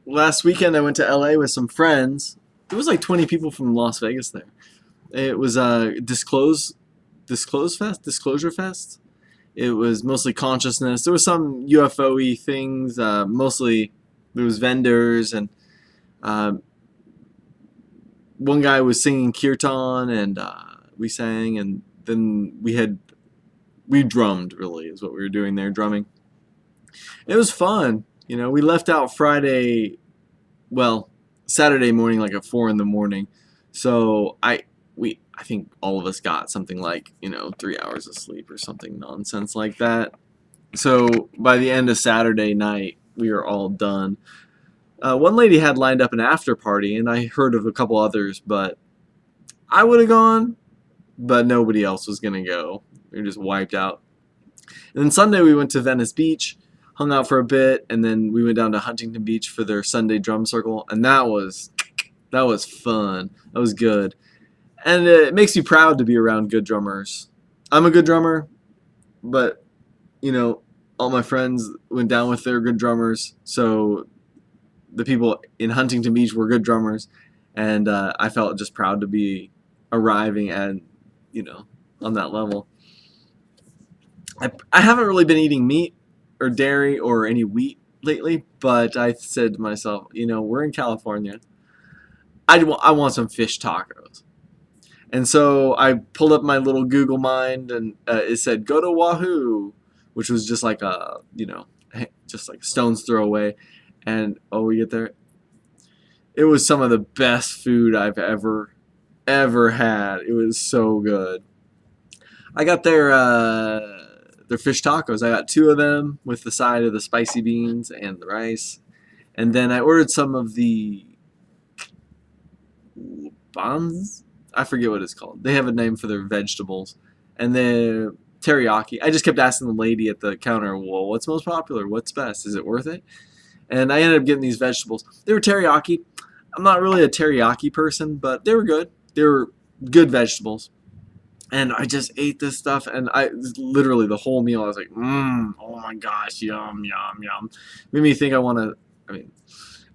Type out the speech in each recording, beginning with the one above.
Last weekend I went to LA with some friends. It was like 20 people from Las Vegas there. It was Disclosure Fest. It was mostly consciousness. There was some UFO-y things. Mostly there was vendors and uh, one guy was singing kirtan and we sang and then we drummed really is what we were doing there, drumming. It was fun. We left out Friday, well, Saturday morning, like at 4 in the morning. So I think all of us got something like 3 hours of sleep or something nonsense like that. So by the end of Saturday night, we were all done. One lady had lined up an after party, and I heard of a couple others, but I would have gone, but nobody else was gonna go. We were just wiped out. And then Sunday we went to Venice Beach, hung out for a bit, and then we went down to Huntington Beach for their Sunday drum circle, and that was fun. That was good, and it makes me proud to be around good drummers. I'm a good drummer, but all my friends went down with their good drummers, so the people in Huntington Beach were good drummers, and I felt just proud to be arriving at you know on that level. I haven't really been eating meat or dairy or any wheat lately, but I said to myself, we're in California. I want some fish tacos. And so I pulled up my little Google Mind and it said, go to Wahoo, which was just like just like a stone's throw away. And we get there. It was some of the best food I've ever had. It was so good. I got their fish tacos. I got two of them with the side of the spicy beans and the rice. And then I ordered some of the buns. I forget what it's called. They have a name for their vegetables. And the teriyaki. I just kept asking the lady at the counter, well, what's most popular? What's best? Is it worth it? And I ended up getting these vegetables. They were teriyaki. I'm not really a teriyaki person, but they were good. They were good vegetables. And I just ate this stuff, and I literally the whole meal. I was like, oh my gosh, yum, yum, yum. Made me think I want to. I mean,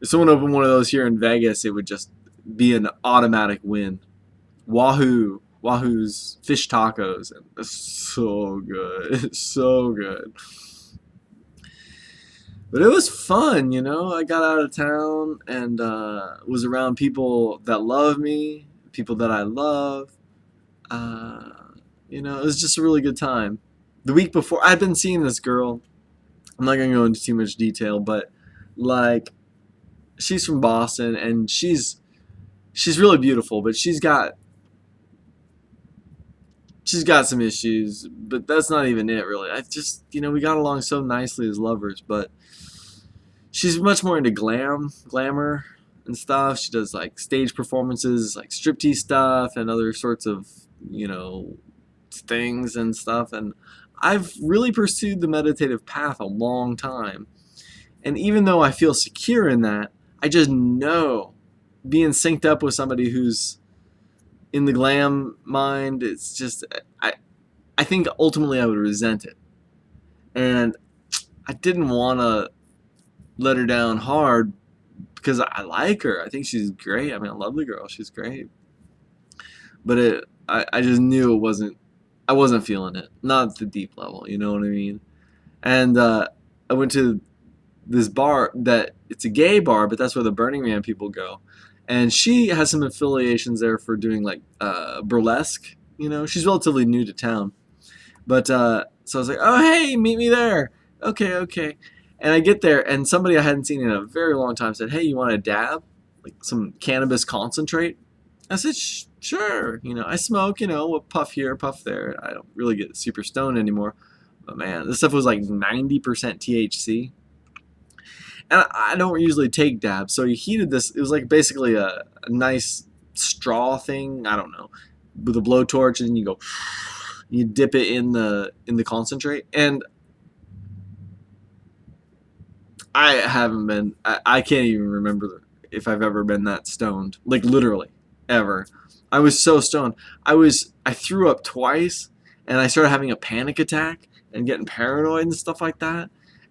if someone opened one of those here in Vegas, it would just be an automatic win. Wahoo's fish tacos, and it's so good, it's so good. But it was fun. I got out of town and was around people that love me, people that I love. Uh, it was just a really good time. The week before, I'd been seeing this girl. I'm not gonna go into too much detail, but like, she's from Boston and she's really beautiful, but she's got some issues, but that's not even it really. I just we got along so nicely as lovers, but she's much more into glamour and stuff. She does like stage performances, like striptease stuff and other sorts of you know things and stuff. And I've really pursued the meditative path a long time. And even though I feel secure in that, I just know being synced up with somebody who's in the glam mind, it's just I think ultimately I would resent it. And I didn't want to let her down hard because I like her. I think she's great. I mean, I love the girl. She's great. But I just knew I wasn't feeling it. Not at the deep level, you know what I mean? And I went to this bar that it's a gay bar, but that's where the Burning Man people go. And she has some affiliations there for doing like burlesque. She's relatively new to town, but so I was like, oh hey, meet me there. Okay, okay. And I get there, and somebody I hadn't seen in a very long time said, hey, you want a dab, like some cannabis concentrate? I said, sure. I smoke. A puff here, puff there. I don't really get super stoned anymore. But man, this stuff was like 90% THC. And I don't usually take dabs, so he heated this. It was like basically a nice straw thing. I don't know, with a blowtorch, and you dip it in the concentrate. And I haven't been. I can't even remember if I've ever been that stoned. Like literally, ever. I was so stoned. I threw up twice, and I started having a panic attack and getting paranoid and stuff like that.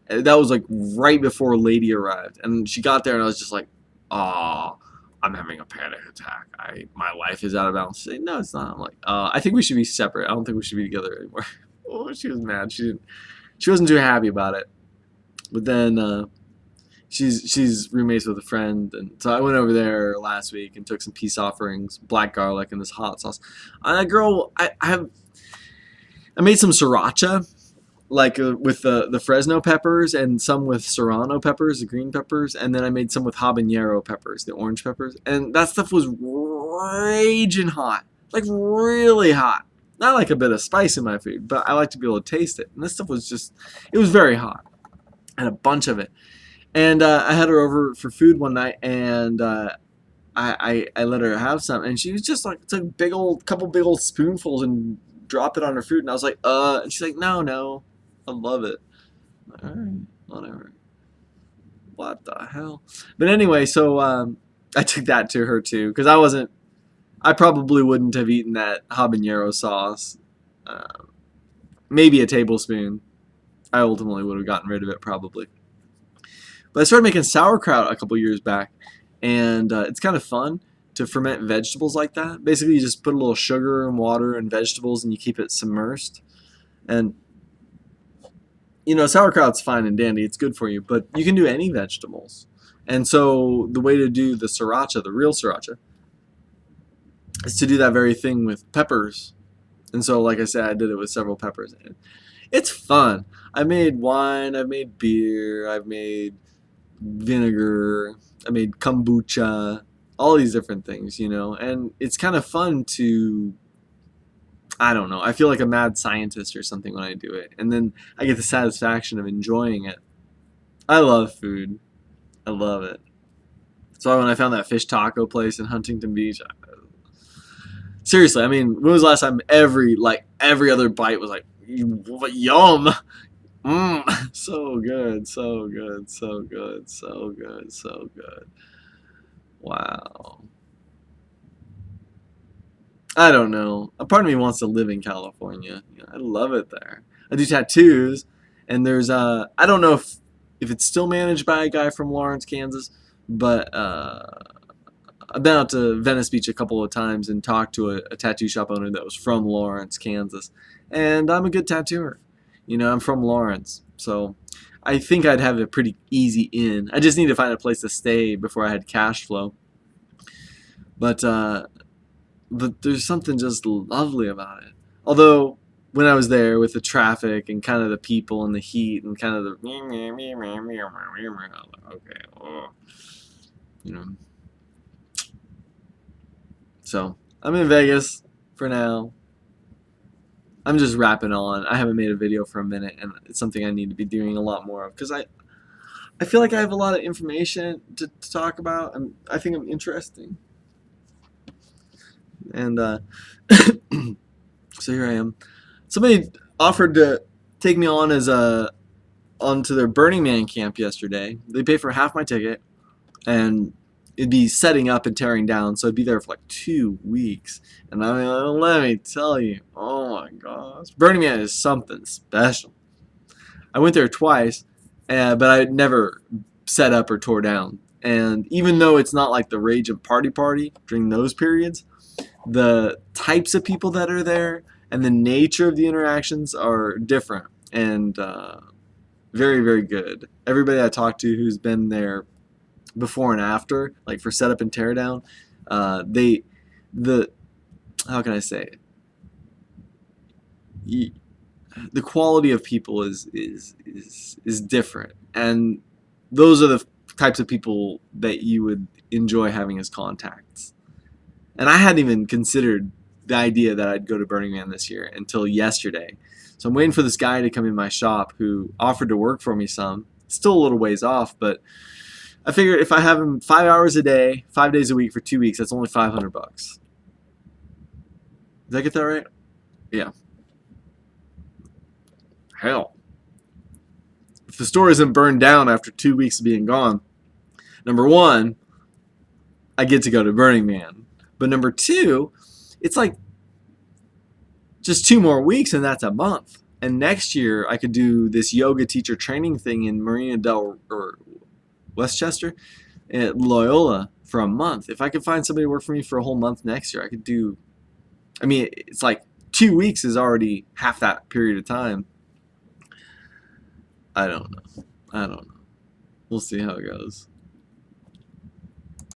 That was like right before Lady arrived, and she got there, and I was just like, "Oh, I'm having a panic attack. My life is out of balance." She's like, "No, it's not." I'm like, "I think we should be separate. I don't think we should be together anymore." Oh, she was mad. She wasn't too happy about it. But then she's roommates with a friend, and so I went over there last week and took some peace offerings, black garlic, and this hot sauce. And that girl, I made some sriracha, like with the Fresno peppers, and some with serrano peppers, the green peppers, and then I made some with habanero peppers, the orange peppers, and that stuff was raging hot, like really hot. Not like a bit of spice in my food, but I like to be able to taste it. And this stuff was just, it was very hot, and a bunch of it. And I had her over for food one night, and I let her have some, and she was just like took couple big old spoonfuls and dropped it on her food, and I was like, and she's like, no, I love it. All right, whatever. What the hell? But anyway, so I took that to her too, because I probably wouldn't have eaten that habanero sauce. Maybe a tablespoon. I ultimately would have gotten rid of it probably. But I started making sauerkraut a couple years back, and it's kind of fun to ferment vegetables like that. Basically, you just put a little sugar and water and vegetables, and you keep it submersed. And sauerkraut's fine and dandy; it's good for you, but you can do any vegetables. And so the way to do the sriracha, the real sriracha, is to do that very thing with peppers. And so, like I said, I did it with several peppers. And it's fun. I made wine. I've made beer. I've made vinegar. I made kombucha. All these different things, and it's kind of fun to, I don't know, I feel like a mad scientist or something when I do it, and then I get the satisfaction of enjoying it. I love food. I love it. So when I found that fish taco place in Huntington Beach, seriously, I mean, when was the last time every other bite was like, yum, so good, so good, so good, so good, so good. Wow. I don't know. A part of me wants to live in California. I love it there. I do tattoos, and there's I don't know if it's still managed by a guy from Lawrence, Kansas, but I've been out to Venice Beach a couple of times and talked to a tattoo shop owner that was from Lawrence, Kansas, and I'm a good tattooer. I'm from Lawrence, so I think I'd have a pretty easy in. I just need to find a place to stay before I had cash flow. But there's something just lovely about it. Although when I was there with the traffic and kind of the people and the heat and kind of the okay, So I'm in Vegas for now. I'm just rapping on. I haven't made a video for a minute, and it's something I need to be doing a lot more of because I feel like I have a lot of information to talk about, and I think I'm interesting. And so here I am. Somebody offered to take me on onto their Burning Man camp yesterday. They paid for half my ticket, and it'd be setting up and tearing down, so I'd be there for like 2 weeks. And I mean, let me tell you, oh my gosh, Burning Man is something special. I went there twice, but I never set up or tore down. And even though it's not like the rage of party during those periods, the types of people that are there and the nature of the interactions are different and very, very good. Everybody I talked to who's been there before and after, like for setup and teardown, how can I say it? The quality of people is different, and those are the types of people that you would enjoy having as contacts. And I hadn't even considered the idea that I'd go to Burning Man this year until yesterday. So I'm waiting for this guy to come in my shop who offered to work for me some. Still a little ways off, but I figured if I have him 5 hours a day, 5 days a week for 2 weeks, that's only $500. Did I get that right? Yeah. Hell. If the store isn't burned down after 2 weeks of being gone, number one, I get to go to Burning Man. But number two, it's like just 2 more weeks and that's a month. And next year I could do this yoga teacher training thing in Marina del or Westchester at Loyola for a month. If I could find somebody to work for me for a whole month next year, I could do. I mean, it's like 2 weeks is already half that period of time. I don't know. I don't know. We'll see how it goes.